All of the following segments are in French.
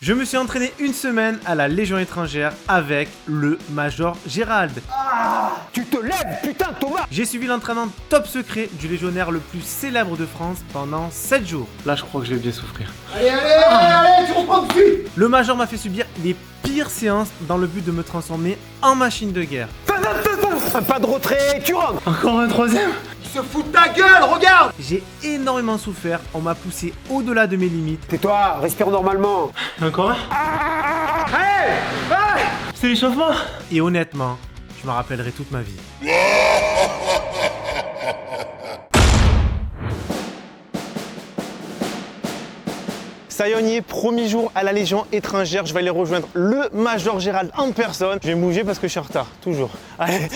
Je me suis entraîné une semaine à la Légion étrangère avec le Major Gérald. Ah, tu te lèves, putain Thomas! J'ai suivi l'entraînement top secret du légionnaire le plus célèbre de France pendant 7 jours. Là, je crois que je vais bien souffrir. Allez, tu reprends dessus! Le Major m'a fait subir les pires séances dans le but de me transformer en machine de guerre. Pas de retrait, tu rentres! Encore un troisième? Il se fout de ta gueule, regarde! J'ai énormément souffert, on m'a poussé au-delà de mes limites. Tais-toi, respire normalement. Encore un? Hey! C'est l'échauffement. Et honnêtement, je me rappellerai toute ma vie. Ça y est, on y est, premier jour à la Légion étrangère. Je vais aller rejoindre le Major Gérald en personne. Je vais bouger parce que je suis en retard, toujours. Allez.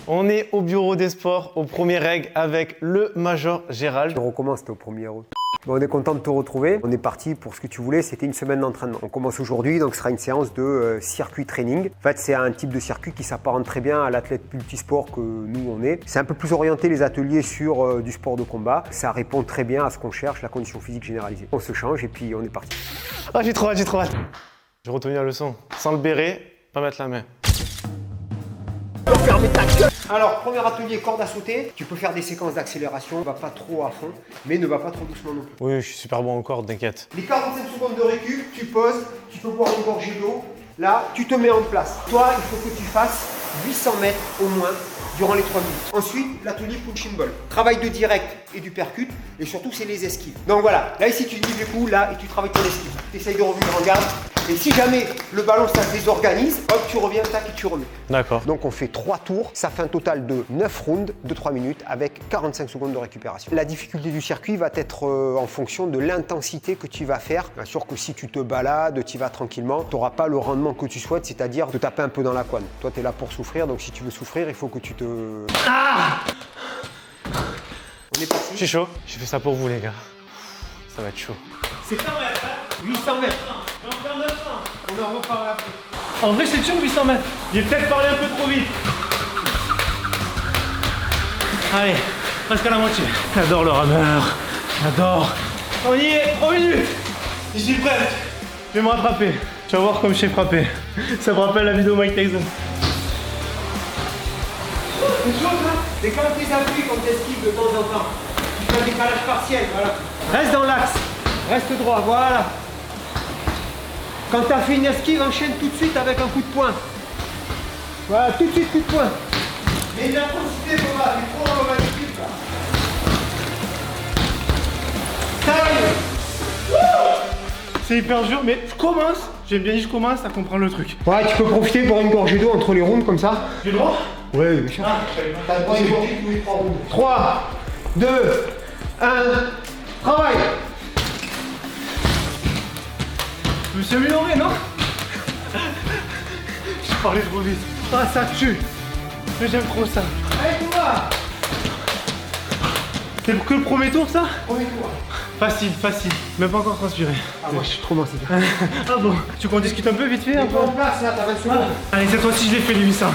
On est au bureau des sports, au premier reg avec le Major Gérald. On recommence au premier route. Bon, on est content de te retrouver. On est parti pour ce que tu voulais, c'était une semaine d'entraînement. On commence aujourd'hui, donc ce sera une séance de circuit training. En fait, c'est un type de circuit qui s'apparente très bien à l'athlète multisport que nous on est. C'est un peu plus orienté les ateliers sur du sport de combat. Ça répond très bien à ce qu'on cherche, la condition physique généralisée. On se change et puis on est parti. Ah, j'ai trop hâte, j'ai trop hâte. Je vais retenir la leçon. Sans le béret, pas mettre la main. Alors, premier atelier, corde à sauter. Tu peux faire des séquences d'accélération, va pas trop à fond, mais ne va pas trop doucement non plus. Oui, je suis super bon en corde, t'inquiète. Les 45 secondes de récup, tu poses, tu peux boire une gorgée d'eau. Là, tu te mets en place. Toi, il faut que tu fasses 800 mètres au moins durant les 3 minutes. Ensuite, l'atelier punching ball. Travail de direct et du percute, et surtout, c'est les esquives. Donc voilà, là ici, tu livres les coups, là, et tu travailles ton esquive. Tu essayes de revenir en garde. Et si jamais le ballon ça se désorganise, hop, tu reviens, tac, et tu remets. D'accord. Donc on fait 3 tours, ça fait un total de 9 rounds de 3 minutes avec 45 secondes de récupération. La difficulté du circuit va être en fonction de l'intensité que tu vas faire. Bien sûr que si tu te balades, tu y vas tranquillement, tu n'auras pas le rendement que tu souhaites, c'est-à-dire de taper un peu dans la couenne. Toi, tu es là pour souffrir, donc si tu veux souffrir, il faut que tu te... Ah! On est parti. Je suis chaud. J'ai fait ça pour vous, les gars. Ça va être chaud. C'est 100 mètres, hein? 800 mètres. On va en faire 900. On en reparle après. En vrai, c'est sûr 800 mètres. J'ai peut-être parlé un peu trop vite. Allez, presque à la moitié. J'adore le rameur. J'adore. On y est, 3 minutes. Je suis prêt. Je vais me rattraper. Tu vas voir comme je sais frapper. Ça me rappelle la vidéo Mike Tyson. Une chose, hein, c'est quand tu appuies, quand tu esquives de temps en temps. Tu fais un décalage partiel, voilà. Reste dans l'axe. Reste droit, voilà. Quand tu as fait une esquive, enchaîne tout de suite avec un coup de poing. Voilà, tout de suite coup de poing. Mais l'intensité, Thomas, c'est trop dans l'habitude là. C'est hyper dur, mais je commence. J'aime bien dit je commence à comprendre le truc. Ouais, tu peux profiter pour une gorgée d'eau entre les rounds comme ça. J'ai le droit? Ouais, bien sûr. T'as le droit de gorgée tous les 3 rounds. 3, 2, 1, travail. Je me suis amélioré, non? Je parlais trop vite. Ah, ça tue. Mais j'aime trop ça. Allez, Thomas. C'est que le premier tour, ça? Premier tour. Facile, facile. Même pas encore transpiré. Ah, moi je suis trop motivé. Ah bon? Tu qu'on discute un peu vite fait? Mets-toi en place là, t'as 20 secondes. Allez, cette fois-ci, je l'ai fait les 800.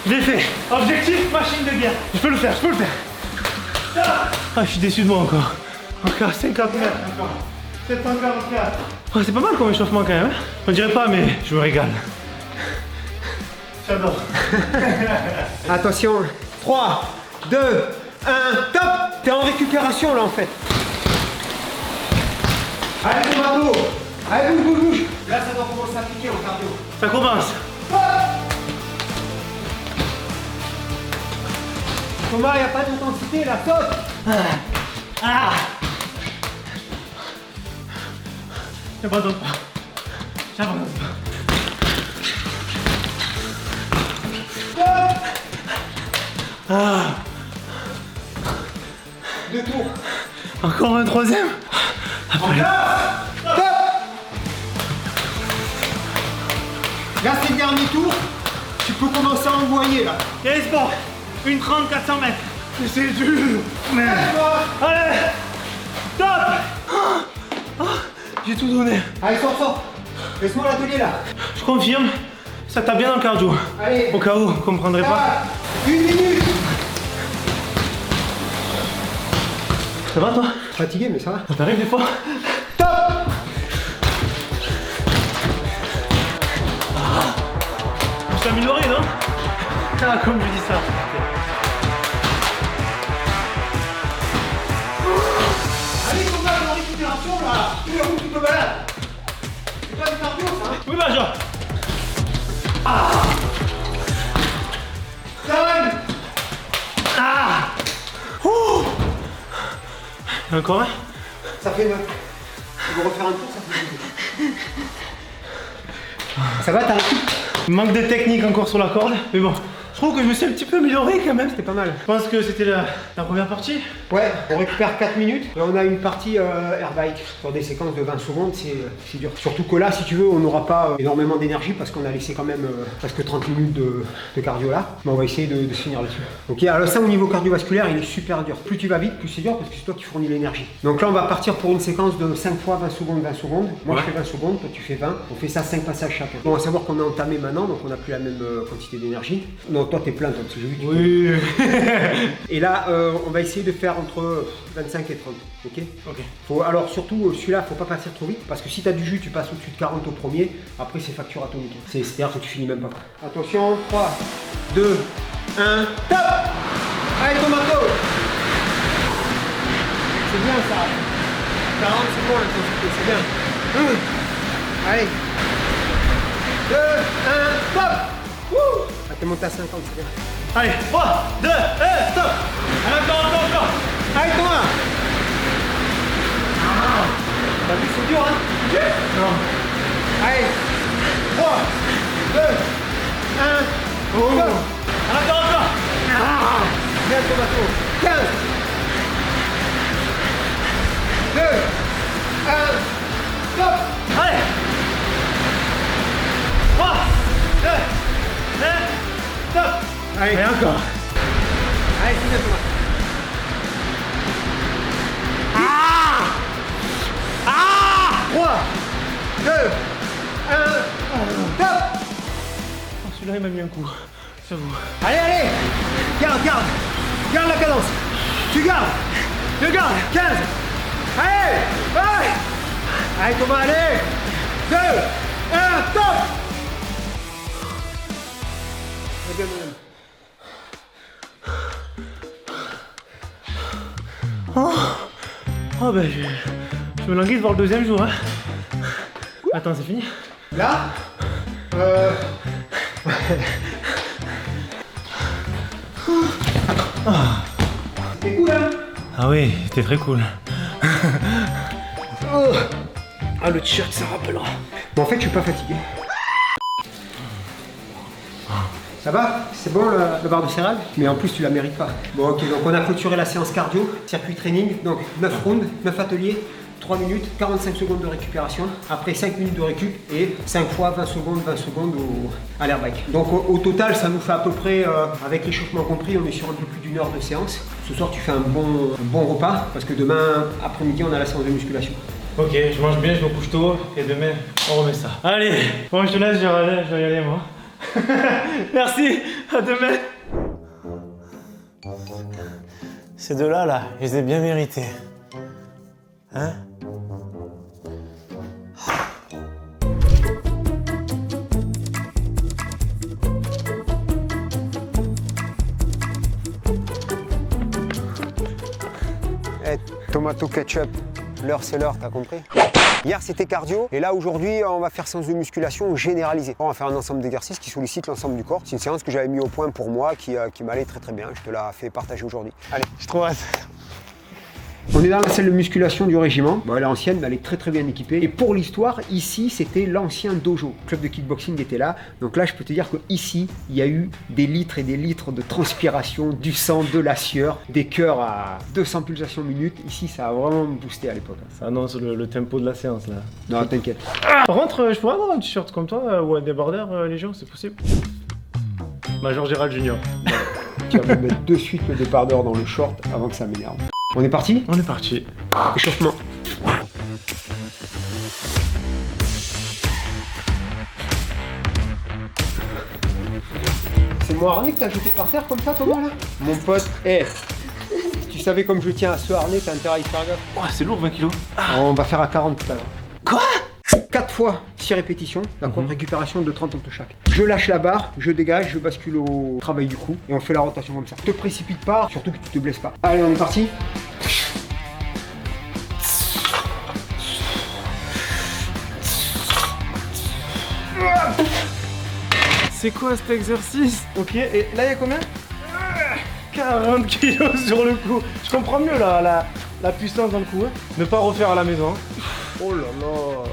Je l'ai fait. Objectif, machine de guerre. Je peux le faire, je peux le faire. Ah, je suis déçu de moi encore. Encore 50 mètres. Encore. 744. Oh, c'est pas mal comme échauffement quand même. Hein, on dirait pas, mais je me régale. J'adore. Attention. 3, 2, 1, top. T'es en récupération là en fait. Allez, Tomato. Allez, bouge, bouge, bouge. Là, ça doit commencer à piquer en cardio. Ça commence. Thomas, il n'y a pas d'intensité là, saute. Ah. J'abandonne pas. J'abandonne pas. Ah. 2 tours. Encore un troisième. Top. Là, c'est le dernier tour. Tu peux commencer à envoyer là. Allez, sport. Une 30, 400 mètres. Mais c'est dur. Mais... Allez. Top. Ah. J'ai tout donné. Allez, sors. Laisse-moi l'atelier là. Je confirme, ça tape bien dans le cardio. Allez. Au cas où, vous comprendrez pas. 1 minute. Ça va toi? Fatigué, mais ça va. Ça t'arrive des fois? Top! Je t'ai amélioré, non? Ah, comme je dis ça. Allez, on va dans récupération là! Tous les roues, tu te balades! C'est pas du cardio ça, hein? Oui, Benja. Time! Ah. Ouh. Encore un? Ça fait 9. On va refaire un tour, ça fait 12. Ça va, t'as réussi? Manque de technique encore sur la corde, mais bon. Je trouve que je me suis un petit peu amélioré quand même. C'était pas mal. Je pense que c'était la première partie. Ouais, on récupère 4 minutes et on a une partie air bike sur des séquences de 20 secondes, c'est dur. Surtout que là, si tu veux, on n'aura pas énormément d'énergie parce qu'on a laissé quand même presque 30 minutes de cardio là. Mais on va essayer de se finir là-dessus. Ok, alors ça au niveau cardiovasculaire, il est super dur. Plus tu vas vite, plus c'est dur parce que c'est toi qui fournis l'énergie. Donc là, on va partir pour une séquence de 5 fois 20 secondes, 20 secondes. Moi, je fais 20 secondes, toi tu fais 20. On fait ça 5 passages chacun. Bon, à savoir qu'on a entamé maintenant, donc on n'a plus la même quantité d'énergie. Non, toi t'es plein, toi, parce que j'ai vu que tu Oui. Et là, on va essayer de faire entre 25 et 30, ok? Ok. Alors surtout, celui-là, faut pas passer trop vite, parce que si tu as du jus, tu passes au-dessus de 40 au premier, après c'est facture atomique. C'est-à-dire que tu finis même pas. Attention, 3, 2, 1, top! Allez, tomato! C'est bien ça. 40 secondes l'intensité, c'est bien. Allez. 2, 1, top! Wouh! Ah, t'es monté à 50, c'est bien. Allez, 3, 2, 1, stop. Allez, encore. Allez, Thomas! T'as vu, c'est dur, hein? Non. Allez! 3, 2, 1, Oh. stop! Allez, encore. Bien, tomato! 15, 2, 1, stop! Allez. 3, 2, 1, stop. Allez, Et encore. allez, c'est bien, Thomas! 3, 2, 1, stop! Oh, celui-là, il m'a mis un coup. J'avoue. Allez! Garde la cadence! Tu gardes! 15! Allez! Allez, Thomas, allez! 2, 1, stop! Très bien, madame. Oh ben je me languis de voir le deuxième jour, hein. Attends, c'est fini? Là, c'était cool, hein? Ah oui, c'était très cool. Ah, le t-shirt, ça rappellera. Bon, en fait, je suis pas fatigué. Ça va? C'est bon le barre de céréales? Mais en plus, tu la mérites pas. Bon, ok, donc on a clôturé la séance cardio, circuit training. Donc 9 rounds, 9 ateliers, 3 minutes, 45 secondes de récupération. Après 5 minutes de récup et 5 fois 20 secondes à l'air bike. Donc au total, ça nous fait à peu près, avec l'échauffement compris, on est sur un peu plus d'1 heure de séance. Ce soir, tu fais un bon repas parce que demain après-midi, on a la séance de musculation. Ok, je mange bien, je me couche tôt et demain on remet ça. Allez, bon je te laisse, je vais y aller moi. Merci, à demain. Ces deux-là, là, je les ai bien mérités. Hein? Hey, tomato ketchup, l'heure c'est l'heure, t'as compris? Hier c'était cardio et là aujourd'hui on va faire séance de musculation généralisée. On va faire un ensemble d'exercices qui sollicitent l'ensemble du corps. C'est une séance que j'avais mis au point pour moi qui m'allait très bien. Je te l'ai fait partager aujourd'hui. Allez, Je trouve hâte. on est dans la salle de musculation du régiment. Bon, elle est ancienne mais elle est très bien équipée. Et pour l'histoire, ici c'était l'ancien dojo. Le club de kickboxing était là. Donc là je peux te dire que ici il y a eu des litres et des litres de transpiration, du sang, de la sueur, des cœurs à 200 pulsations minutes. Ici ça a vraiment boosté à l'époque. Ça annonce le tempo de la séance là. Non, t'inquiète. Par contre, je pourrais avoir un t-shirt comme toi ou un débardeur Légion, c'est possible? Major Gérald Junior. Tu vas me mettre de suite le débardeur dans le short avant que ça m'énerve. On est parti? On est parti. Échauffement. C'est moi Arnaud que t'as jeté par terre comme ça, Thomas là? Mon pote, tu Tu savais comme je tiens à ce harnais, t'as intérêt à y faire gaffe. Oh, c'est lourd 20 kilos. On va faire à 40 tout à l'heure. Quoi? 4 fois 6 répétitions, d'accord, récupération de 30 entre chaque. Je lâche la barre, je dégage, je bascule au travail du cou et on fait la rotation comme ça. Te précipite pas, surtout que tu te blesses pas. Allez, on est parti. C'est quoi cet exercice? Ok, et là il y a combien? 40 kilos sur le coup. Je comprends mieux la puissance dans le coup. Hein. Ne pas refaire à la maison. Hein. Oh là là.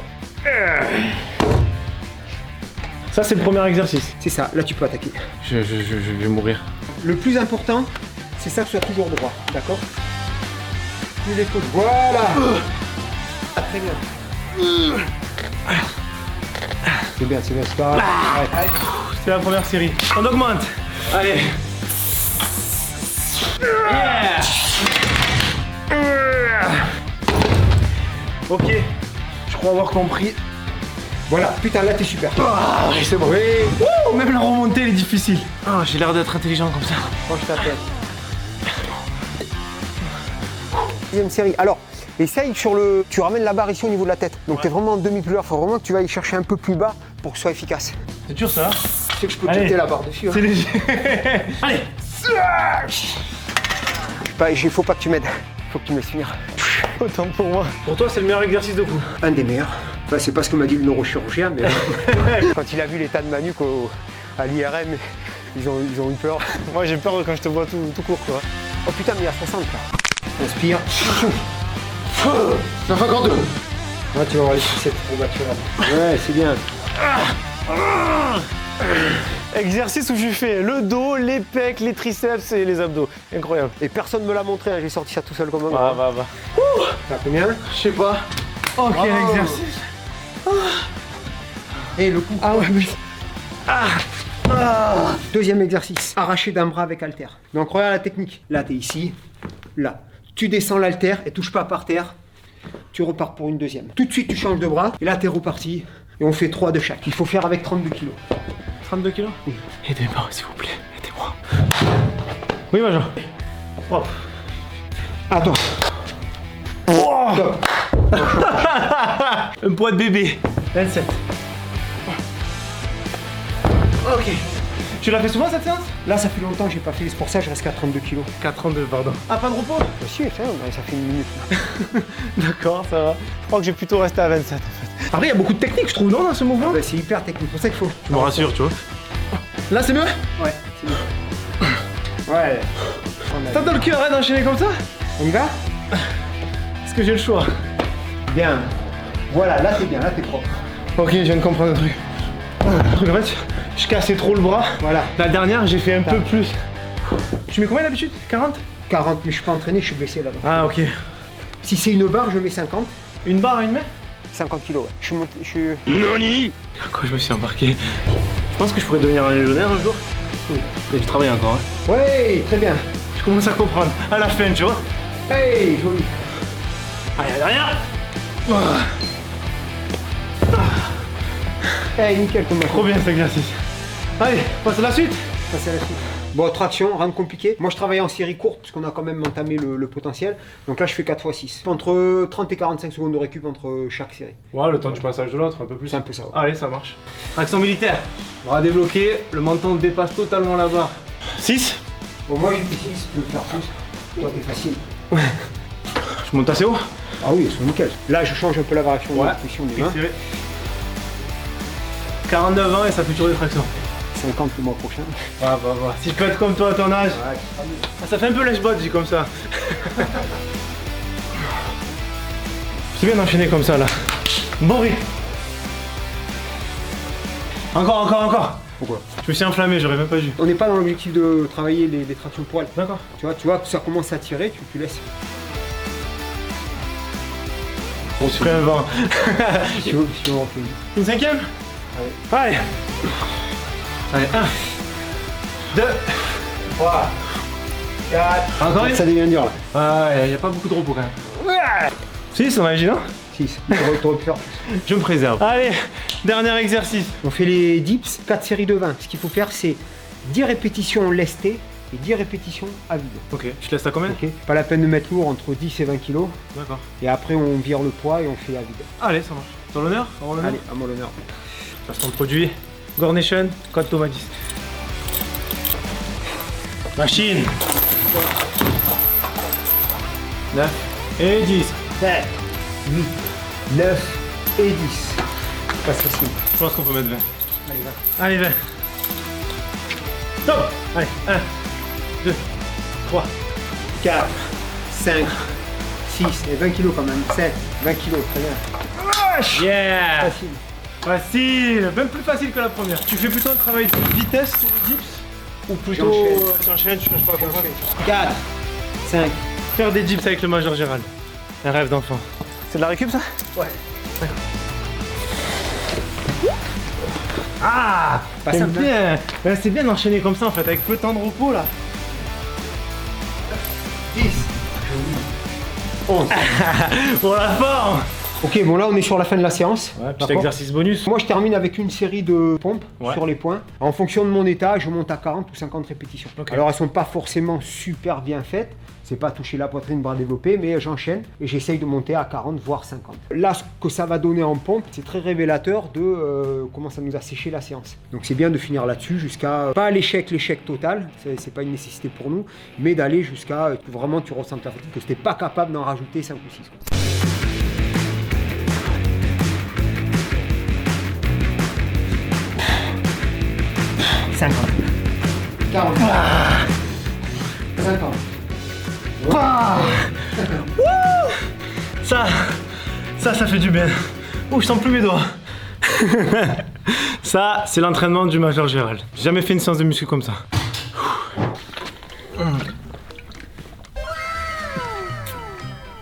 Ça c'est le premier exercice. C'est ça, là tu peux attaquer. Je vais mourir. Le plus important, c'est ça que ce soit toujours droit, d'accord? Tu les côtes, voilà. Ah, très bien. C'est bien, c'est pas grave. Ouais. C'est la première série. On augmente. Allez. Yeah. Ok. Je crois avoir compris. Voilà, putain, là t'es super. Ah, oui, c'est bon. Oui. Ouh, même la remontée elle est difficile. Ah, j'ai l'air d'être intelligent comme ça. Franche ta tête. Deuxième série. Alors, essaye sur le... Tu ramènes la barre ici au niveau de la tête. Donc t'es vraiment en demi-pleur. Faut vraiment que tu ailles chercher un peu plus bas pour que ce soit efficace. C'est dur ça. Tu sais que je peux Allez. jeter la barre dessus. Hein. C'est léger. Allez. Faut pas que tu m'aides. Faut que tu me laisses finir. Autant pour moi. Pour toi, c'est le meilleur exercice de coup. Un des meilleurs. Enfin, c'est pas ce que m'a dit le neurochirurgien, mais quand il a vu l'état de Manu à l'IRM, ils ont eu peur. Moi j'ai peur quand je te vois tout court quoi. Oh putain, mais il y a 60 là. Inspire. Ça fait encore deux. Là, tu vas voir les sucettes courbatures là. Ouais, c'est bien. Exercice où je fais le dos, les pecs, les triceps et les abdos. Incroyable. Et personne me l'a montré, hein. J'ai sorti ça tout seul comme un Va, gars. va. T'as combien? Je sais pas. Oh, quel Oh. exercice. Et le coup. Ah ouais, mais... Deuxième exercice, arracher d'un bras avec haltère. Donc regarde la technique. Là, t'es ici, là. Tu descends l'haltère et touche pas par terre. Tu repars pour une deuxième. Tout de suite, tu changes de bras. Et là, t'es reparti. Et on fait 3 de chaque. Il faut faire avec 32 kilos. 32 kilos. Aidez-moi, s'il vous plaît. Aidez-moi. Oui, Major. Oh. À toi. Oh. Top. Un poids de bébé. 27. Ok. Tu l'as fait souvent cette séance? Là, ça fait longtemps que j'ai pas fait. C'est pour ça que je reste qu'à 32 kilos. 4,32, pardon. Ah, pas de repos? Si, ça fait une minute. Là. D'accord, ça va. Je crois que j'ai plutôt resté à 27 en fait. Après, il y a beaucoup de techniques, je trouve, non, dans ce mouvement? Ouais, c'est hyper technique. C'est pour ça qu'il faut. Je me rassure, tu vois. Là, c'est mieux? Ouais, c'est mieux. Ouais. T'as dans le cul, arrête d'enchaîner comme ça? On y va? Est-ce que j'ai le choix? Bien. Voilà, là, t'es bien. Là, t'es propre. Ok, je viens de comprendre un truc. En fait, je cassais trop le bras. Voilà. La dernière, j'ai fait un peu plus. Tu mets combien d'habitude? 40? 40, mais je suis pas entraîné, je suis blessé là-bas. Ah, ok. Si c'est une barre, je mets 50. Une barre à une main? 50 kilos, ouais. Je suis monté, je suis... Noni! Quoi, je me suis embarqué. Je pense que je pourrais devenir un légionnaire un jour. Mais je travaille encore. Hein. Ouais, très bien. Je commence à comprendre. À la fin, tu vois. Hey, joli. Allez, la dernière! Hey, nickel comme Trop bien cet exercice. Allez, passe à la suite. Ça, c'est la suite. Bon, traction, rien de compliqué. Moi, je travaille en série courte parce qu'on a quand même entamé le potentiel. Donc là, je fais 4 x 6. Entre 30 et 45 secondes de récup entre chaque série. Ouais, le temps du passage de l'autre, un peu plus. C'est un peu ça. Ouais. Allez, ça marche. Action militaire. Bras débloqué, le menton dépasse totalement la barre. 6. Bon, moi, j'ai fait 6, je peux faire plus. Toi, t'es facile. Je monte assez haut. Ah oui, c'est nickel. Là, je change un peu la variation de position des mains. 49 ans et ça fait toujours des tractions. 50 le mois prochain. Ah bah bah. Si je peux être comme toi à ton âge. Ouais, Ah, ça fait un peu lèche-bot, dit comme ça. C'est bien d'enchaîner comme ça là. Bon rythme. Encore. pourquoi? Je me suis enflammé, j'aurais même pas dû. On n'est pas dans l'objectif de travailler les tractions poids. D'accord. Tu vois que ça commence à tirer, tu laisses. On se ferait un vent. Si on en fait une. Une cinquième? Allez. Allez, 1, 2, 3, 4. encore une? Ça devient dur là. Ah, il n'y a pas beaucoup de repos quand même. 6, on a dit non? 6. T'aurais pu faire plus. Je me préserve. Allez, dernier exercice. On fait les dips, 4 séries de 20. Ce qu'il faut faire, c'est 10 répétitions lestées et 10 répétitions à vide. Ok, tu te laisses à combien? Ok. Pas la peine de mettre lourd entre 10 et 20 kg. D'accord. Et après, on vire le poids et on fait à vide. Allez, ça marche. Dans l'honneur? Allez, à mon honneur. Placement de produit. Gornation, code Thomas 10. Machine. 9 et 10. 7, 8, 9 et 10. Pas facile. Je pense qu'on peut mettre 20. Allez, va. Allez, 20. Top. Allez, 1, 2, 3. 4, 5, 6, et 20 kg quand même. 7, 20 kg, très bien. Yeah. Facile. Facile, même plus facile que la première. Tu fais plutôt un travail de vitesse sur les dips ou plutôt J'enchaîne. tu cherches pas à comprendre. 4, 5. Faire des dips avec le Major Gérald. Un rêve d'enfant. C'est de la récup ça? Ouais. Ah, Pas j'aime simple, bien. C'est bien d'enchaîner comme ça en fait, avec peu de temps de repos là. 10. 11. Pour la forme. Ok, bon là on est sur la fin de la séance. Ouais, petit D'accord. exercice bonus. Moi je termine avec une série de pompes Ouais. sur les points. En fonction de mon état, je monte à 40 ou 50 répétitions. Ok. Alors elles sont pas forcément super bien faites. C'est pas toucher la poitrine, bras développés, mais j'enchaîne et j'essaye de monter à 40 voire 50. Là, ce que ça va donner en pompe, c'est très révélateur de comment ça nous a séché la séance. Donc c'est bien de finir là-dessus jusqu'à pas l'échec total, c'est pas une nécessité pour nous, mais d'aller jusqu'à que vraiment tu ressentes la fatigue, que tu n'es pas capable d'en rajouter 5 ou 6. Quoi. « 50. 40. 50. Ça fait du bien. Ouh, je sens plus mes doigts. Ça, c'est l'entraînement du Major Gérald. J'ai jamais fait une séance de muscu comme ça.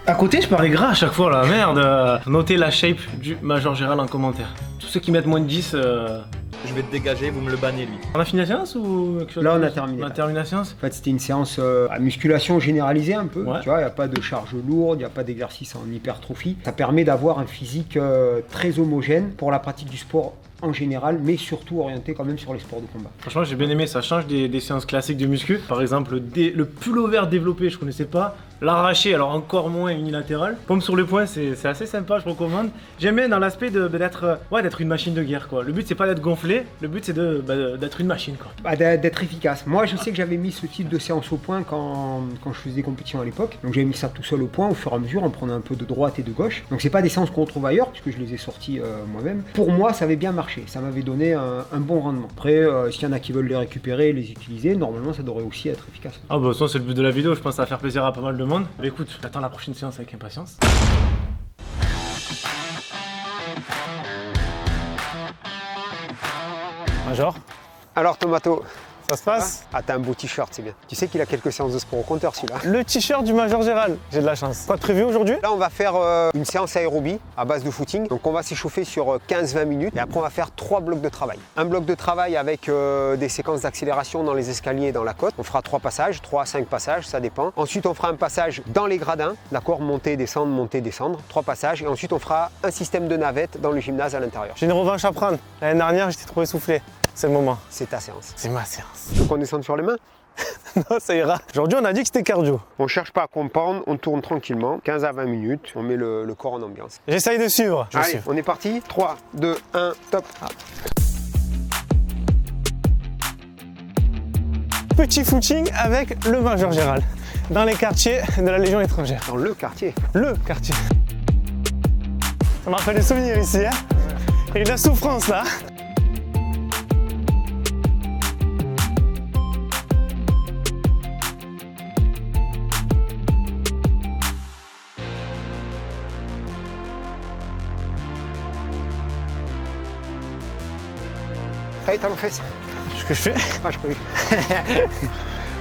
À côté, je parais gras à chaque fois là, merde. Notez la shape du Major Gérald en commentaire. Tous ceux qui mettent moins de 10, Je vais te dégager, vous me le bannez lui. On a fini la séance ou quelque chose? Là, on a terminé. On a terminé la séance. En fait, c'était une séance à musculation généralisée un peu. Ouais. Tu vois, il n'y a pas de charge lourde, il n'y a pas d'exercice en hypertrophie. Ça permet d'avoir un physique très homogène pour la pratique du sport en général, mais surtout orienté quand même sur les sports de combat. Franchement, j'ai bien aimé, ça change des séances classiques de muscu. Par exemple, le pullover développé, je connaissais pas. L'arraché, alors encore moins unilatéral. Pompe sur le poing, c'est assez sympa, je recommande. J'aime bien dans l'aspect d'être une machine de guerre, quoi. Le but, c'est pas d'être gonflé, le but, c'est d'être une machine, quoi. Bah, d'être efficace. Moi, je sais que j'avais mis ce type de séance au point quand je faisais des compétitions à l'époque. Donc, j'avais mis ça tout seul au point au fur et à mesure en prenant un peu de droite et de gauche. Donc, c'est pas des séances qu'on retrouve ailleurs, puisque je les ai sorties moi-même. Pour moi, ça avait bien marché. Ça m'avait donné un bon rendement. Après, s'il y en a qui veulent les récupérer et les utiliser, normalement, ça devrait aussi être efficace. Ah bah ça c'est le but de la vidéo, je pense que ça va faire plaisir à pas mal de monde. Bah écoute, j'attends la prochaine séance avec impatience. Major, Alors, Tomato, ça se passe? ah, t'as un beau t-shirt, c'est bien. Tu sais qu'il a quelques séances de sport au compteur, celui-là. Le t-shirt du Major Gérald, j'ai de la chance. Quoi de prévu aujourd'hui? Là, on va faire une séance aérobie à base de footing. Donc, on va s'échauffer sur 15-20 minutes et après, on va faire 3 blocs de travail. Un bloc de travail avec des séquences d'accélération dans les escaliers et dans la côte. On fera 3 passages, 3 à 5 passages, ça dépend. Ensuite, on fera un passage dans les gradins, d'accord, monter, descendre, 3 passages. Et ensuite, on fera un système de navette dans le gymnase à l'intérieur. J'ai une revanche à prendre. L'année dernière, j'étais trop essoufflé. C'est le moment. C'est ta séance. C'est ma séance. Tu veux qu'on descende sur les mains? Non, ça ira. Aujourd'hui, on a dit que c'était cardio. On cherche pas à comprendre, on tourne tranquillement, 15 à 20 minutes, on met le corps en ambiance. J'essaye de suivre. Je Allez, suis. on est parti. 3, 2, 1, top. Petit footing avec le Major Gérald. Dans les quartiers de la Légion étrangère. Dans le quartier. Le quartier. Ça me rappelle des souvenirs ici, hein. Et de la souffrance là. Allez, talons fesses. Ce que je fais. Ah, je peux.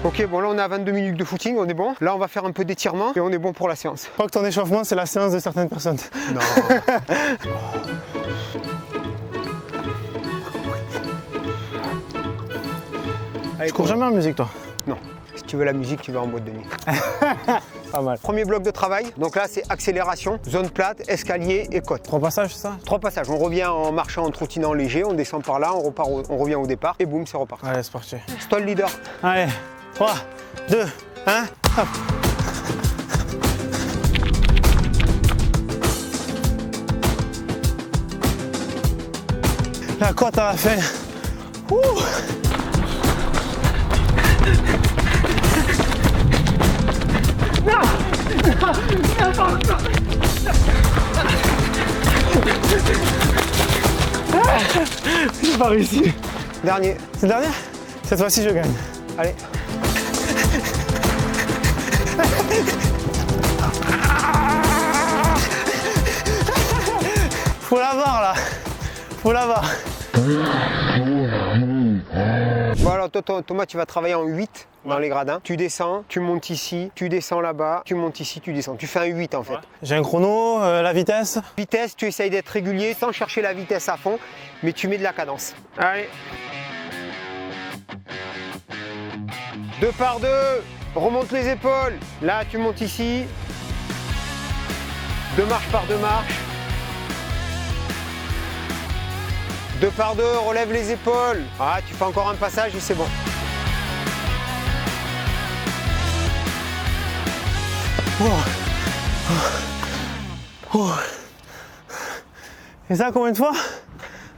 Ok, bon là on est à 22 minutes de footing, on est bon. Là on va faire un peu d'étirement et on est bon pour la séance. Je crois que ton échauffement, c'est la séance de certaines personnes. Non. Allez, Tu cours jamais en musique, toi? Non. Si tu veux la musique, tu vas en boîte de nuit. Pas mal. Premier bloc de travail, donc là c'est accélération, zone plate, escalier et côte. 3 passages, c'est ça? 3 passages, on revient en marchant, en trottinant léger, on descend par là, on repart, on revient au départ et boum, c'est reparti. Allez, c'est parti. Stall leader. Allez, 3, 2, 1, hop. La côte à la fin. Ouh. J'ai pas réussi. Dernier. C'est le dernier? Cette fois-ci, je gagne. Allez. Faut l'avoir là. Faut l'avoir. Bon alors Thomas, tu vas travailler en 8 dans les gradins. Tu descends, tu montes ici, tu descends là-bas, tu montes ici, tu descends. Tu fais un 8 en fait. J'ai un chrono, la vitesse. Vitesse, tu essayes d'être régulier sans chercher la vitesse à fond, mais tu mets de la cadence. Allez. 2 par 2, remonte les épaules. Là, tu montes ici. 2 marches par 2 marches. 2 par 2, relève les épaules. Ah, tu fais encore un passage et c'est bon. Et ça, combien de fois?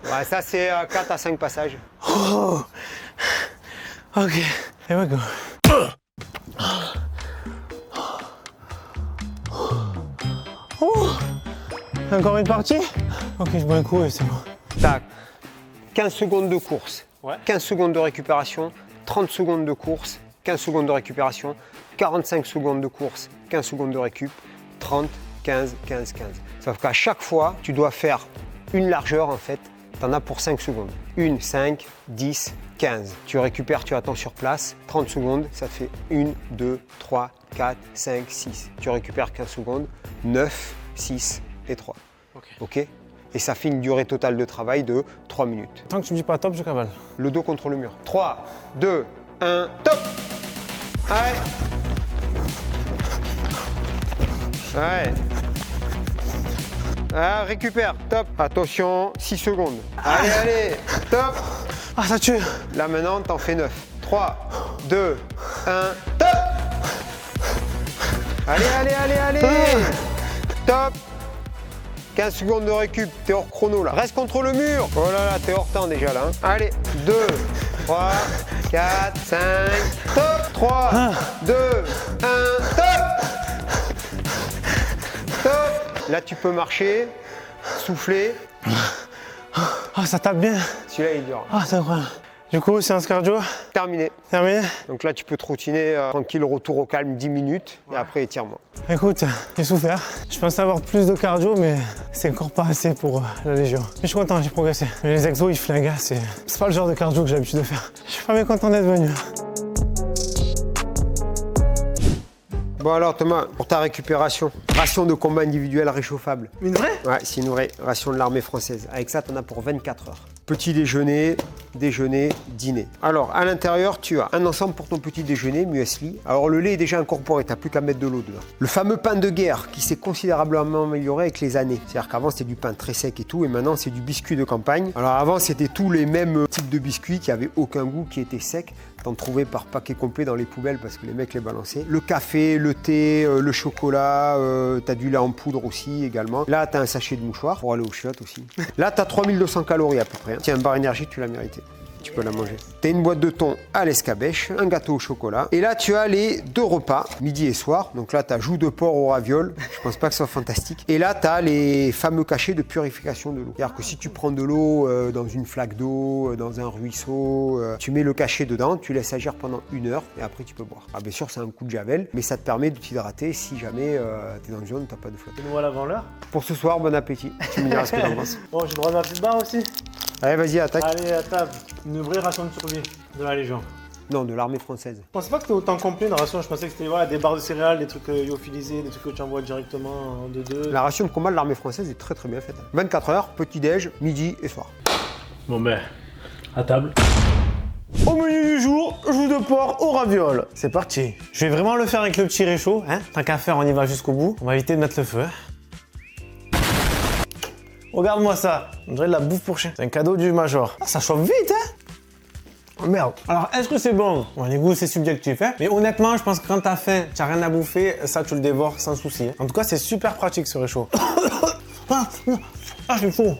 Ouais, ça, c'est 4 à 5 passages. Oh. Ok, here we go. Oh. Encore une partie? Ok, je bois un coup et c'est bon. Tac. 15 secondes de course, Ouais. 15 secondes de récupération, 30 secondes de course, 15 secondes de récupération, 45 secondes de course, 15 secondes de récup, 30, 15, 15, 15. Sauf qu'à chaque fois, tu dois faire une largeur en fait, tu en as pour 5 secondes. 1, 5, 10, 15. Tu récupères, tu attends sur place, 30 secondes, ça te fait 1, 2, 3, 4, 5, 6. Tu récupères 15 secondes, 9, 6 et 3. Ok. Et ça fait une durée totale de travail de 3 minutes. Tant que tu me dis pas top, je cavale. Le dos contre le mur. 3, 2, 1, top! Allez! Ouais. Ah, récupère, top. Attention, 6 secondes. Allez, allez, top. Ah, ça tue. Là maintenant, t'en fais 9. 3, 2, 1, top. Allez, allez, allez, allez. Top. 15 secondes de récup, t'es hors chrono là. Reste contre le mur. Oh là là, t'es hors temps déjà là. Hein. Allez, 2, 3, 4, 5, top. 3, 2, 1, top. Top. Là, tu peux marcher, souffler. Ah, ça tape bien. Celui-là, il dure. Ah, c'est incroyable. Du coup, séance cardio, Terminé. terminé. Donc là, tu peux te routiner tranquille, retour au calme 10 minutes et après étirement. Écoute, j'ai souffert. Je pensais avoir plus de cardio, mais c'est encore pas assez pour la Légion. Mais je suis content, j'ai progressé. Mais les exos, ils flinguent. C'est pas le genre de cardio que j'ai l'habitude de faire. Je suis pas bien content d'être venu. Bon alors Thomas, pour ta récupération, ration de combat individuel réchauffable. Une vraie? Ouais, c'est une vraie ration de l'armée française. Avec ça, tu en as pour 24 heures. Petit déjeuner, déjeuner, dîner. Alors, à l'intérieur, tu as un ensemble pour ton petit déjeuner, muesli. Alors, le lait est déjà incorporé, tu n'as plus qu'à mettre de l'eau dedans. Le fameux pain de guerre qui s'est considérablement amélioré avec les années. C'est-à-dire qu'avant, c'était du pain très sec et tout, et maintenant, c'est du biscuit de campagne. Alors, avant, c'était tous les mêmes types de biscuits qui n'avaient aucun goût, qui étaient secs. T'en trouvais par paquet complet dans les poubelles parce que les mecs les balançaient. Le café, le thé, le chocolat, t'as du lait en poudre aussi également. Là, t'as un sachet de mouchoirs pour aller aux chiottes aussi. Là, t'as 3200 calories à peu près. Tiens, un bar énergie, tu l'as mérité. Tu peux la manger. T'as une boîte de thon à l'escabèche, un gâteau au chocolat. Et là, tu as les 2 repas, midi et soir. Donc là, t'as joues de porc au ravioles. Je pense pas que ce soit fantastique. Et là, t'as les fameux cachets de purification de l'eau. C'est-à-dire que si tu prends de l'eau dans une flaque d'eau, dans un ruisseau, tu mets le cachet dedans, tu laisses agir pendant 1 heure et après tu peux boire. Ah, bien sûr, c'est un coup de javel, mais ça te permet de t'hydrater si jamais t'es dans une zone où t'as pas de flotte. Nous voilà avant l'heure. Pour ce soir, bon appétit. Tu me diras ce que t'en penses. Bon, j'ai le droit de ma petite barre aussi. Allez, vas-y, attaque. Allez, à table. Une vraie ration de survie de la Légion. Non, de l'armée française. Je pensais pas que c'était autant complet une ration. Je pensais que c'était voilà, des barres de céréales, des trucs lyophilisés, des trucs que tu envoies directement en 2-2. La ration de combat de l'armée française est très très bien faite. 24 heures, petit-déj, midi et soir. Bon ben, à table. Au menu du jour, joues de porc au ravioles. C'est parti. Je vais vraiment le faire avec le petit réchaud. Hein. Tant qu'à faire, on y va jusqu'au bout. On va éviter de mettre le feu. Hein. Regarde-moi ça. On dirait de la bouffe pour chien. C'est un cadeau du Major. Ah, ça chauffe vite, hein. Merde. Alors, est-ce que c'est bon? Bon, les goûts, c'est subjectif, hein. Mais honnêtement, je pense que quand t'as faim, t'as rien à bouffer, ça, tu le dévores sans souci. Hein. En tout cas, c'est super pratique ce réchaud. Ah, c'est fou.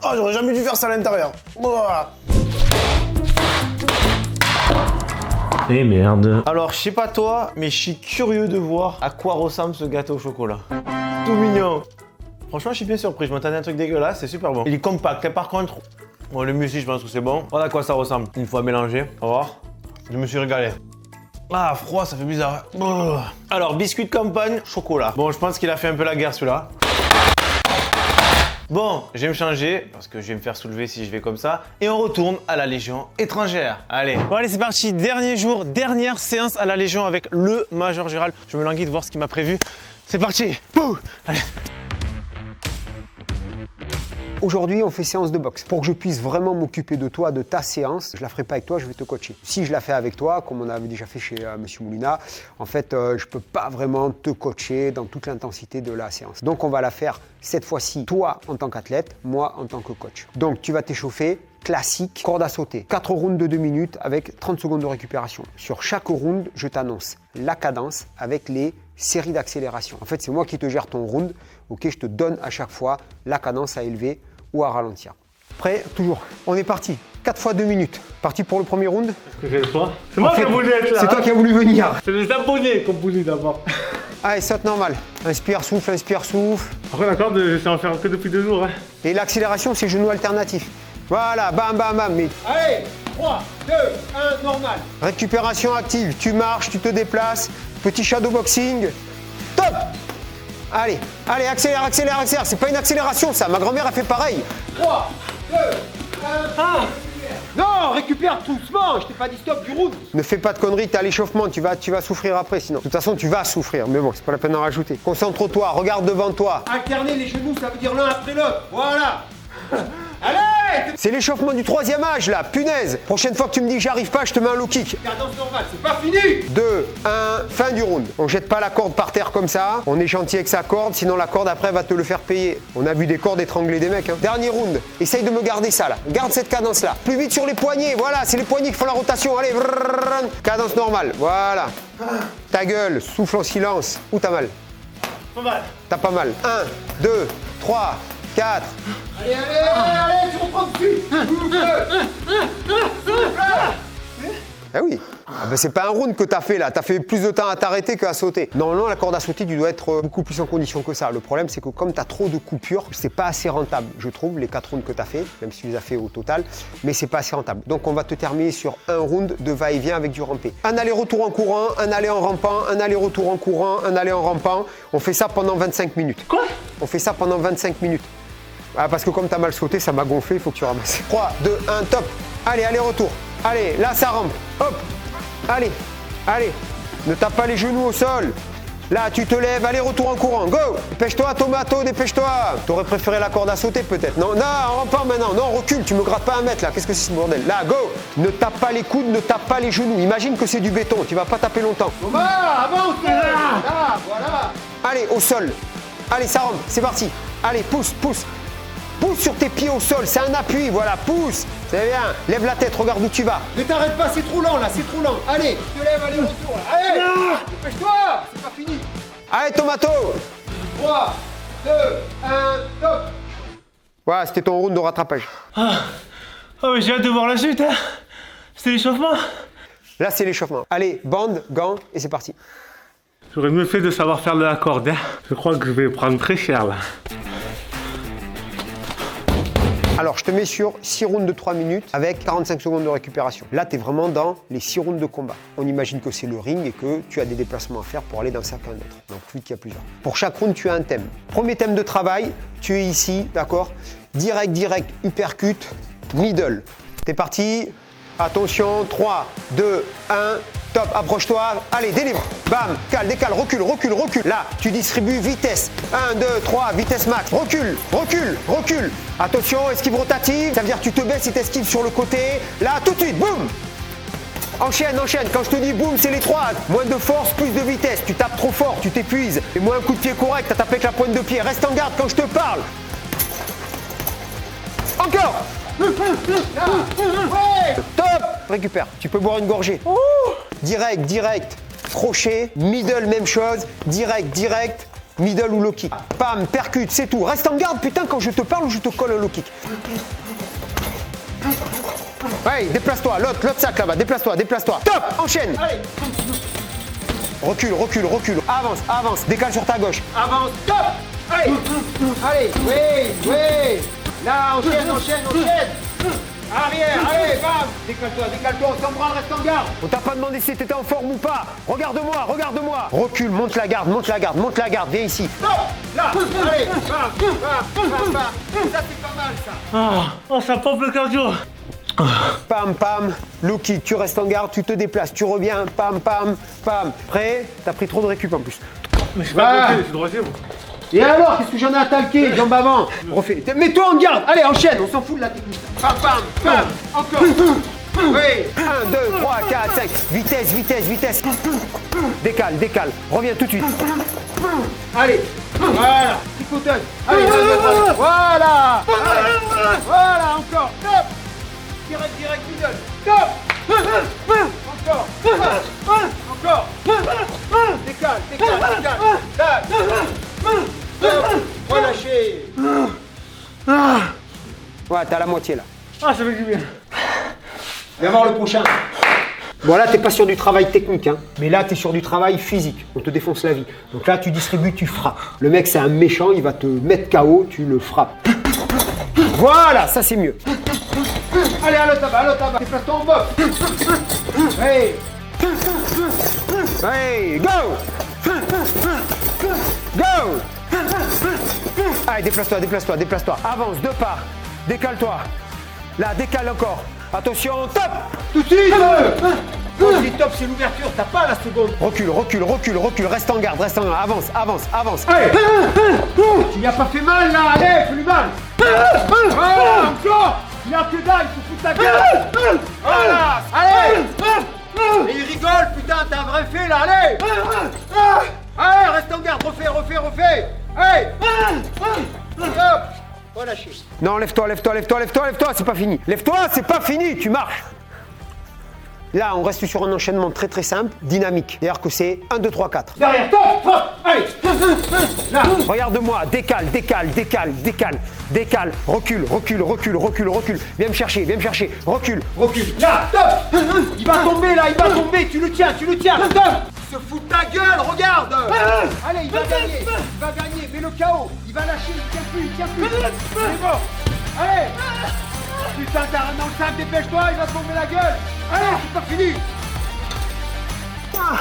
Oh, j'aurais jamais dû faire ça à l'intérieur. Eh merde. Alors, je sais pas toi, mais je suis curieux de voir à quoi ressemble ce gâteau au chocolat. Tout mignon. Franchement, je suis bien surpris. Je m'attendais à un truc dégueulasse, c'est super bon. Il est compact. Et par contre, bon, le muesli, je pense que c'est bon. Voilà à quoi ça ressemble. Une fois mélangé, on va voir. Je me suis régalé. Ah, froid, ça fait bizarre. Alors, biscuit de campagne, chocolat. Bon, je pense qu'il a fait un peu la guerre celui-là. Bon, je vais me changer parce que je vais me faire soulever si je vais comme ça. Et on retourne à la Légion étrangère. Allez. Bon, allez, c'est parti. Dernier jour, dernière séance à la Légion avec le Major Gérald. Je me languis de voir ce qu'il m'a prévu. C'est parti. Pouh. Allez. Aujourd'hui, on fait séance de boxe. Pour que je puisse vraiment m'occuper de toi, de ta séance, je la ferai pas avec toi, je vais te coacher. Si je la fais avec toi, comme on avait déjà fait chez Monsieur Moulina, en fait, je peux pas vraiment te coacher dans toute l'intensité de la séance. Donc, on va la faire cette fois-ci, toi en tant qu'athlète, moi en tant que coach. Donc, tu vas t'échauffer. Classique, corde à sauter. 4 rounds de 2 minutes avec 30 secondes de récupération. Sur chaque round, je t'annonce la cadence avec les séries d'accélération. En fait, c'est moi qui te gère ton round. Ok, je te donne à chaque fois la cadence à élever ou à ralentir. Prêt? Toujours. On est parti. 4 fois 2 minutes. Parti pour le premier round. C'est moi qui ai voulu être là. C'est toi qui as voulu venir. C'est les abonnés qui ont voulu d'abord. Allez, saute normal. Inspire, souffle, inspire, souffle. Après, d'accord, je sais en faire que depuis 2 jours. Hein. Et l'accélération, c'est genou alternatif. Voilà, bam, bam, bam. Mais... Allez, 3, 2, 1, normal. Récupération active. Tu marches, tu te déplaces. Petit shadow boxing. Top. Allez, allez, accélère, accélère, accélère. C'est pas une accélération, ça. Ma grand-mère a fait pareil. 3, 2, 1, Non, récupère tout doucement. Je t'ai pas dit stop du round. Ne fais pas de conneries, t'as l'échauffement. Tu vas souffrir après, sinon. De toute façon, tu vas souffrir. Mais bon, c'est pas la peine d'en rajouter. Concentre-toi, regarde devant toi. Alterner les genoux, ça veut dire l'un après l'autre. Voilà. Allez! C'est l'échauffement du 3e âge là, punaise! Prochaine fois que tu me dis que j'arrive pas, je te mets un low kick. Cadence normale, c'est pas fini! 2, 1, fin du round. On jette pas la corde par terre comme ça, on est gentil avec sa corde, sinon la corde après va te le faire payer. On a vu des cordes étrangler des mecs. Hein. Dernier round, essaye de me garder ça là, garde cette cadence là. Plus vite sur les poignets, voilà, c'est les poignets qui font la rotation. Allez, cadence normale, voilà. Ta gueule, souffle en silence. Où t'as mal? Pas mal. T'as pas mal. 1, 2, 3, 4. Allez, allez, allez, tu reprends dessus. Ah oui. Ah ben c'est pas un round que t'as fait là, t'as fait plus de temps à t'arrêter qu'à sauter. Normalement, la corde à sauter, tu dois être beaucoup plus en condition que ça. Le problème, c'est que comme t'as trop de coupures, c'est pas assez rentable, je trouve, les 4 rounds que t'as fait, même si tu les as fait au total, mais c'est pas assez rentable. Donc on va te terminer sur un round de va-et-vient avec du rampé. Un aller-retour en courant, un aller en rampant, un aller-retour en courant, un aller en rampant. On fait ça pendant 25 minutes. Quoi? On fait ça pendant 25 minutes. Ah, parce que comme t'as mal sauté, ça m'a gonflé, il faut que tu ramasses. 3, 2, 1, top. Allez, aller-retour. Allez, là ça rampe. Hop. Allez, allez. Ne tape pas les genoux au sol. Là, tu te lèves, aller-retour en courant. Go. Dépêche-toi, Tomato, dépêche-toi. T'aurais préféré la corde à sauter peut-être. Non, non, en rampant maintenant. Non, recule, tu me grattes pas 1 mètre là. Qu'est-ce que c'est ce bordel? Là, go. Ne tape pas les coudes, ne tape pas les genoux. Imagine que c'est du béton, tu vas pas taper longtemps. Thomas, avance. Là, voilà. Allez, au sol. Allez, ça rampe, c'est parti. Allez, pousse, pousse. Pousse sur tes pieds au sol, c'est un appui, voilà, pousse. C'est bien, lève la tête, regarde où tu vas. Ne t'arrête pas, c'est trop lent là, c'est trop lent. Allez, je te lève, allez, retour. Allez, dépêche-toi, c'est pas fini. Allez, Tomato. 3, 2, 1, top. Voilà, c'était ton round de rattrapage. Ah mais j'ai hâte de voir la suite, hein. C'est l'échauffement. Là, c'est l'échauffement. Allez, bande, gants, et c'est parti. J'aurais mieux fait de savoir faire de la corde, hein. Je crois que je vais prendre très cher là. Alors, je te mets sur 6 rounds de 3 minutes avec 45 secondes de récupération. Là, tu es vraiment dans les 6 rounds de combat. On imagine que c'est le ring et que tu as des déplacements à faire pour aller d'un cercle à un autre. Donc, vu qu'il y a plusieurs. Pour chaque round, tu as un thème. Premier thème de travail, tu es ici, d'accord? Direct, direct, uppercut, middle. T'es parti? Attention, 3, 2, 1, top, approche-toi, allez, délivre, bam, cale, décale, recule, recule, recule. Là, tu distribues vitesse, 1, 2, 3, vitesse max, recule, recule, recule. Attention, esquive rotative, ça veut dire que tu te baisses et t'esquives sur le côté. Là, tout de suite, boum. Enchaîne, enchaîne, quand je te dis boum, c'est les 3. Moins de force, plus de vitesse, tu tapes trop fort, tu t'épuises. Et moins un coup de pied correct, t'as tapé avec la pointe de pied, reste en garde quand je te parle. Encore. Là. Ouais. Top. Récupère. Tu peux boire une gorgée. Direct, direct. Crochet. Middle, même chose. Direct, direct. Middle ou low kick. Pam, percute, c'est tout. Reste en garde, putain, quand je te parle ou je te colle un low kick. Ouais, déplace-toi. L'autre sac là-bas. Déplace-toi, déplace-toi. Top. Enchaîne. Allez. Recule, recule, recule. Avance, avance. Décale sur ta gauche. Avance. Top. Allez. Allez. Oui, oui. Là, enchaîne, enchaîne, enchaîne. Arrière, allez, bam. Décale-toi, décale-toi. On s'en branle, reste en garde. On t'a pas demandé si t'étais en forme ou pas. Regarde-moi, regarde-moi. Recule, monte la garde, monte la garde, monte la garde. Viens ici. Top. Là. Allez. Bam, bam, bam, bam. Ça, c'est pas mal, ça. Oh, ça pompe le cardio. Pam, pam, low kick, tu restes en garde, tu te déplaces, tu reviens, pam, pam, pam. Prêt? T'as pris trop de récup en plus. Mais c'est pas bloqué, c'est droitier, moi. Et alors, qu'est-ce que j'en ai à talquer? Jambes avant. Refais. Mets-toi en garde. Allez, enchaîne, on s'en fout de la technique. Pam, pam, pam. Encore. Oui. 1, 2, 3, 4, 5. Vitesse, vitesse, vitesse. Décale, décale. Reviens tout de suite. Allez. Voilà. Petit fauteuil. Allez, voilà. Voilà, encore. Top. Direct, direct, middle. Top. Encore. Encore. Décale, décale, décale. Top. Relâchez. Ouais, t'as la moitié là. Ah, ça fait du bien. Viens voir le prochain. Bon, là, t'es pas sur du travail technique, hein, mais là, t'es sur du travail physique. On te défonce la vie. Donc là, tu distribues, tu frappes. Le mec, c'est un méchant, il va te mettre KO, tu le frappes. Voilà, ça c'est mieux. Allez, à l'autre tabac, déplace-toi en boxe. Hey. Hey, go. Go. Allez, déplace-toi, déplace-toi, déplace-toi. Avance, deux pas. Décale-toi. Là, décale encore. Attention, top. Tout de suite. Quand je dis top, c'est l'ouverture, t'as pas la seconde. Recule, recule, recule, recule. Reste en garde, reste en garde. Avance, avance, avance. Allez. Tu lui as pas fait mal là, allez, fais-lui mal. Voilà, encore. Il a que dalle, il se fout de ta gueule. Voilà, allez. Et il rigole, putain, t'as un vrai fait là, allez. Allez, reste en garde, refais, refais, refais. Allez. Hop. Relâchez. Non, lève-toi, lève-toi, lève-toi, lève-toi, lève-toi, c'est pas fini. Lève-toi, c'est pas fini, tu marches. Là, on reste sur un enchaînement très très simple, dynamique. C'est-à-dire que c'est 1, 2, 3, 4. Derrière, top, hop, allez. Là, regarde-moi, décale, décale, décale, décale, décale, recule, recule, recule, recule, recule. Viens me chercher, recule, recule. Là, top. Il va tomber là, il va tomber, tu le tiens, top. Il se fout de ta gueule, regarde. Allez, il va gagner, mets le KO. Il va lâcher, il tient plus. C'est bon. Allez. Putain, t'as un dans le sac, dépêche-toi, il va te tomber la gueule. Allez, c'est pas fini.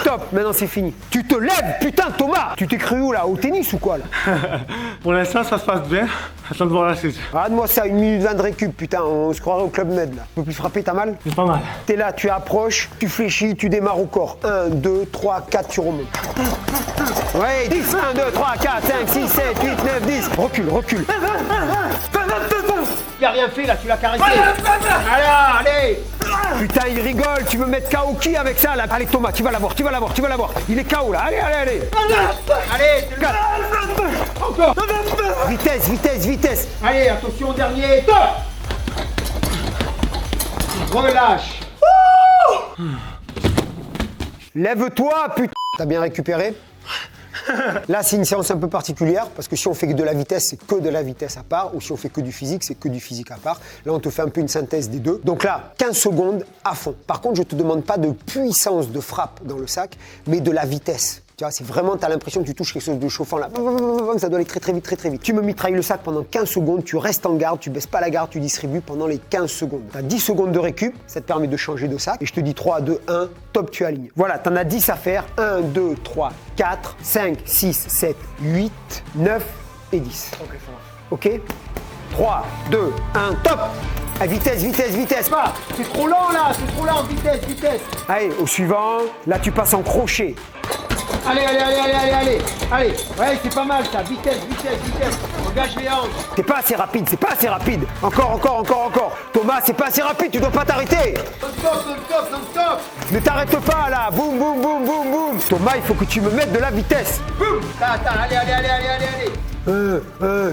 Top, maintenant c'est fini. Tu te lèves, putain Thomas. Tu t'es cru où là, au tennis ou quoi là? Pour l'instant, ça se passe bien. Attends de voir la suite. Regarde-moi ça, 1 minute 20 de récup, putain, on se croirait au Club Med là. Tu peux plus frapper, t'as mal? C'est pas mal. T'es là, tu approches, tu fléchis, tu démarres au corps. 1, 2, 3, 4, tu remontes. Ouais, 10, 1, 2, 3, 4, 5, 6, 7, 8, 9, 10. Recule, recule. Il a rien fait là, tu l'as caressé. Allez. Putain, il rigole, tu veux mettre KO qui avec ça là? Allez Thomas, tu vas l'avoir. Il est KO là, allez. Allez, encore. Vitesse. Allez, attention au dernier. Top. Relâche. Lève-toi, putain. T'as bien récupéré? Là, c'est une séance un peu particulière parce que si on fait que de la vitesse, c'est que de la vitesse à part, ou si on fait que du physique, c'est que du physique à part. Là, on te fait un peu une synthèse des deux. Donc là, 15 secondes à fond. Par contre, je te demande pas de puissance de frappe dans le sac, mais de la vitesse. Tu vois, c'est vraiment, tu as l'impression que tu touches quelque chose de chauffant là. Ça doit aller très très vite. Tu me mitrailles le sac pendant 15 secondes, tu restes en garde, tu baisses pas la garde, tu distribues pendant les 15 secondes. Tu as 10 secondes de récup, ça te permet de changer de sac. Et je te dis 3, 2, 1, top, tu alignes. Voilà, tu en as 10 à faire. 1, 2, 3, 4, 5, 6, 7, 8, 9 et 10. Ok, ça marche. Ok 3, 2, 1, top. À vitesse. Pas. C'est trop lent là, vitesse. Allez, au suivant. Là, tu passes en crochet. Allez. Ouais, c'est pas mal ça. Vitesse. Engage les hanches. C'est pas assez rapide. Encore. Thomas, c'est pas assez rapide, tu dois pas t'arrêter. Non-stop. Ne t'arrête pas là. Boum. Thomas, il faut que tu me mettes de la vitesse. Boum. Allez.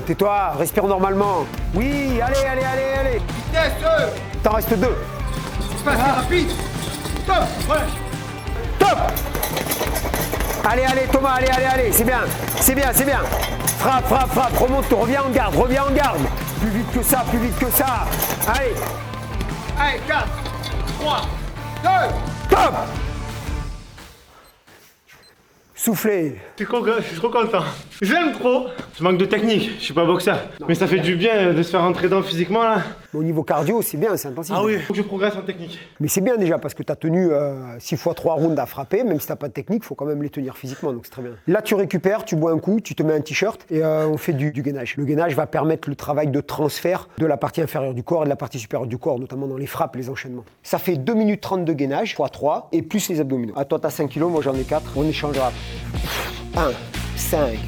Tais-toi, respire normalement. Oui, allez. Vitesse. T'en restes 2. Espace rapide. Top. Top. Allez, Thomas, allez. C'est bien. Frappe. Remonte, reviens en garde. Plus vite que ça. Allez, 4, 3, 2, top. Soufflez. Je suis trop content. J'aime trop. Je manque de technique, je suis pas boxeur. Mais ça fait du bien de se faire rentrer dedans physiquement là. Au niveau cardio, c'est bien, c'est intensif. Ah oui, faut que je progresse en technique. Mais c'est bien déjà parce que tu as tenu 6 x 3 rounds à frapper, même si tu n'as pas de technique, il faut quand même les tenir physiquement, donc c'est très bien. Là, tu récupères, tu bois un coup, tu te mets un t-shirt et on fait du gainage. Le gainage va permettre le travail de transfert de la partie inférieure du corps et de la partie supérieure du corps, notamment dans les frappes et les enchaînements. Ça fait 2 minutes 30 de gainage, x 3, et plus les abdominaux. Ah, toi, tu as 5 kg, moi j'en ai 4, on échangera. 1, 5,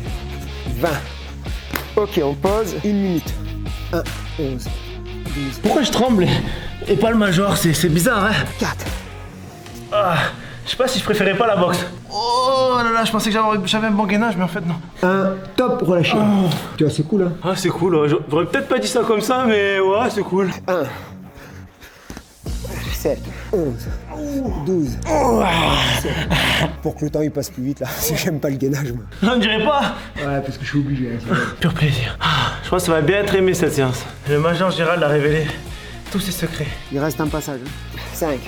20. Ok, on pose, 1 minute. 1, 11, 12. Pourquoi je tremble et pas le major? C'est bizarre, hein? 4. Ah, je sais pas si je préférais pas la boxe. Oh là là, je pensais que j'avais un bon gainage, mais en fait non. 1, top, relâchez. Oh. Tu vois, c'est cool, hein? Ah, c'est cool, ouais. J'aurais peut-être pas dit ça comme ça, mais ouais, c'est cool. 1, 7, 11, 12, 17. Pour que le temps il passe plus vite là, parce que j'aime pas le gainage moi. On dirait pas. Ouais, parce que je suis obligé. Hein, Pur plaisir. Ah, je crois que ça va bien être aimé cette séance. Le major Gérald a révélé tous ses secrets. Il reste un passage. 5,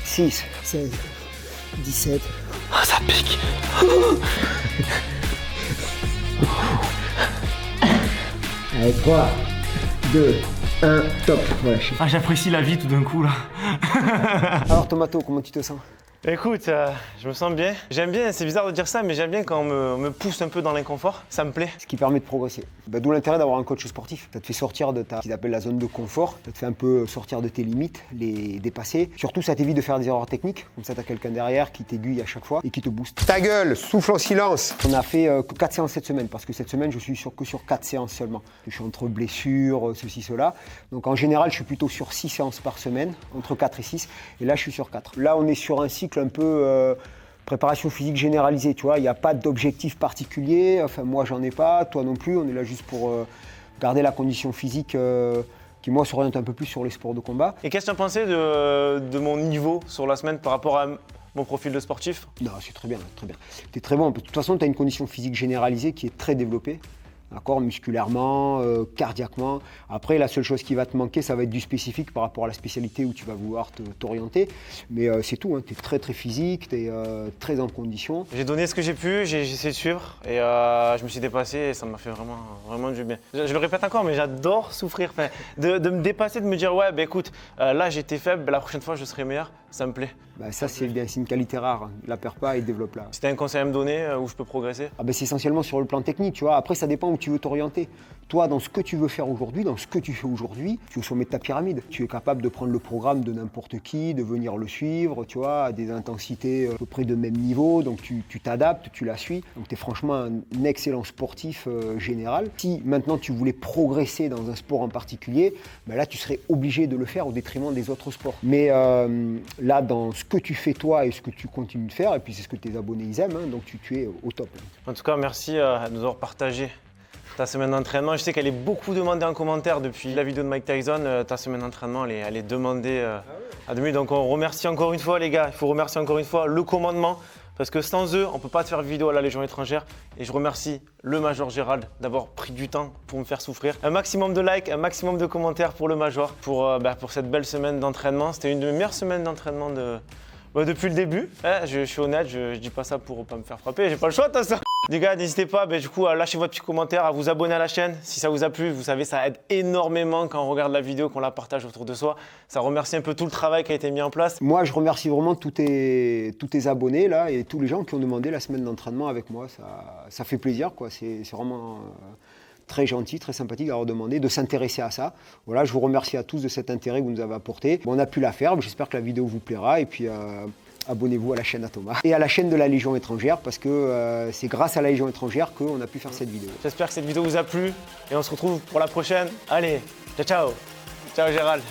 6, 16, 17. Ah, ça pique. Allez, 3, 2, 1, top. Voilà. Ah, j'apprécie la vie tout d'un coup là. Alors Tomato, comment tu te sens? Écoute, je me sens bien. J'aime bien, c'est bizarre de dire ça, mais j'aime bien quand on me pousse un peu dans l'inconfort. Ça me plaît. Ce qui permet de progresser. D'où l'intérêt d'avoir un coach sportif. Ça te fait sortir de ce qu'ils appellent la zone de confort. Ça te fait un peu sortir de tes limites, les dépasser. Surtout, ça t'évite de faire des erreurs techniques. Comme ça, tu as quelqu'un derrière qui t'aiguille à chaque fois et qui te booste. Ta gueule, souffle en silence. On a fait que 4 séances cette semaine parce que cette semaine, je suis que sur 4 séances seulement. Je suis entre blessures, ceci, cela. Donc en général, je suis plutôt sur 6 séances par semaine, entre 4 et 6. Et là, je suis sur 4. Là, on est sur un cycle un peu préparation physique généralisée, tu vois. Il n'y a pas d'objectif particulier. Enfin, moi, j'en ai pas. Toi non plus. On est là juste pour garder la condition physique qui, moi, s'oriente un peu plus sur les sports de combat. Et qu'est-ce que tu en pensais de mon niveau sur la semaine par rapport à mon profil de sportif? Non, c'est très bien, très bien. Tu es très bon. De toute façon, tu as une condition physique généralisée qui est très développée. D'accord, musculairement, cardiaquement. Après, la seule chose qui va te manquer, ça va être du spécifique par rapport à la spécialité où tu vas vouloir t'orienter. Mais c'est tout, hein. Tu es très très physique, tu es très en condition. J'ai donné ce que j'ai pu, j'ai essayé de suivre et je me suis dépassé et ça m'a fait vraiment du bien. Je le répète encore, mais j'adore souffrir. Enfin, de me dépasser, de me dire ouais, bah écoute, là j'étais faible, la prochaine fois je serai meilleur, ça me plaît. Bah, ça, c'est bien, c'est une qualité rare. La perds pas et développe-la. Si tu as un conseil à me donner où je peux progresser? Ah bah, c'est essentiellement sur le plan technique, tu vois. Après, ça dépend où tu veux t'orienter. Toi, dans ce que tu veux faire aujourd'hui, dans ce que tu fais aujourd'hui, tu es au sommet de ta pyramide. Tu es capable de prendre le programme de n'importe qui, de venir le suivre, tu vois, à des intensités à peu près de même niveau. Donc, tu t'adaptes, tu la suis. Donc, tu es franchement un excellent sportif général. Si maintenant tu voulais progresser dans un sport en particulier, bah là, tu serais obligé de le faire au détriment des autres sports. Mais là, dans ce que tu fais toi et ce que tu continues de faire, et puis c'est ce que tes abonnés ils aiment, hein, donc tu es au top. En tout cas, merci de nous avoir partagé ta semaine d'entraînement. Je sais qu'elle est beaucoup demandée en commentaire depuis la vidéo de Mike Tyson. Ta semaine d'entraînement, elle est demandée à demi. Donc on remercie encore une fois les gars, il faut remercier encore une fois le commandement. Parce que sans eux, on ne peut pas te faire de vidéo à la Légion étrangère. Et je remercie le Major Gérald d'avoir pris du temps pour me faire souffrir. Un maximum de likes, un maximum de commentaires pour le Major, pour cette belle semaine d'entraînement. C'était une de mes meilleures semaines d'entraînement depuis le début. Je suis honnête, je dis pas ça pour pas me faire frapper, j'ai pas le choix de toute façon. Les gars, n'hésitez pas à lâcher votre petit commentaire, à vous abonner à la chaîne. Si ça vous a plu, vous savez, ça aide énormément quand on regarde la vidéo, qu'on la partage autour de soi. Ça remercie un peu tout le travail qui a été mis en place. Moi, je remercie vraiment tous tes abonnés là et tous les gens qui ont demandé la semaine d'entraînement avec moi. Ça fait plaisir, quoi. C'est vraiment très gentil, très sympathique d'avoir demandé, de s'intéresser à ça. Voilà, je vous remercie à tous de cet intérêt que vous nous avez apporté. Bon, on a pu la faire, j'espère que la vidéo vous plaira et puis abonnez-vous à la chaîne à Thomas et à la chaîne de la Légion étrangère parce que c'est grâce à la Légion étrangère qu'on a pu faire cette vidéo. J'espère que cette vidéo vous a plu et on se retrouve pour la prochaine. Allez, ciao ciao. Ciao Gérald.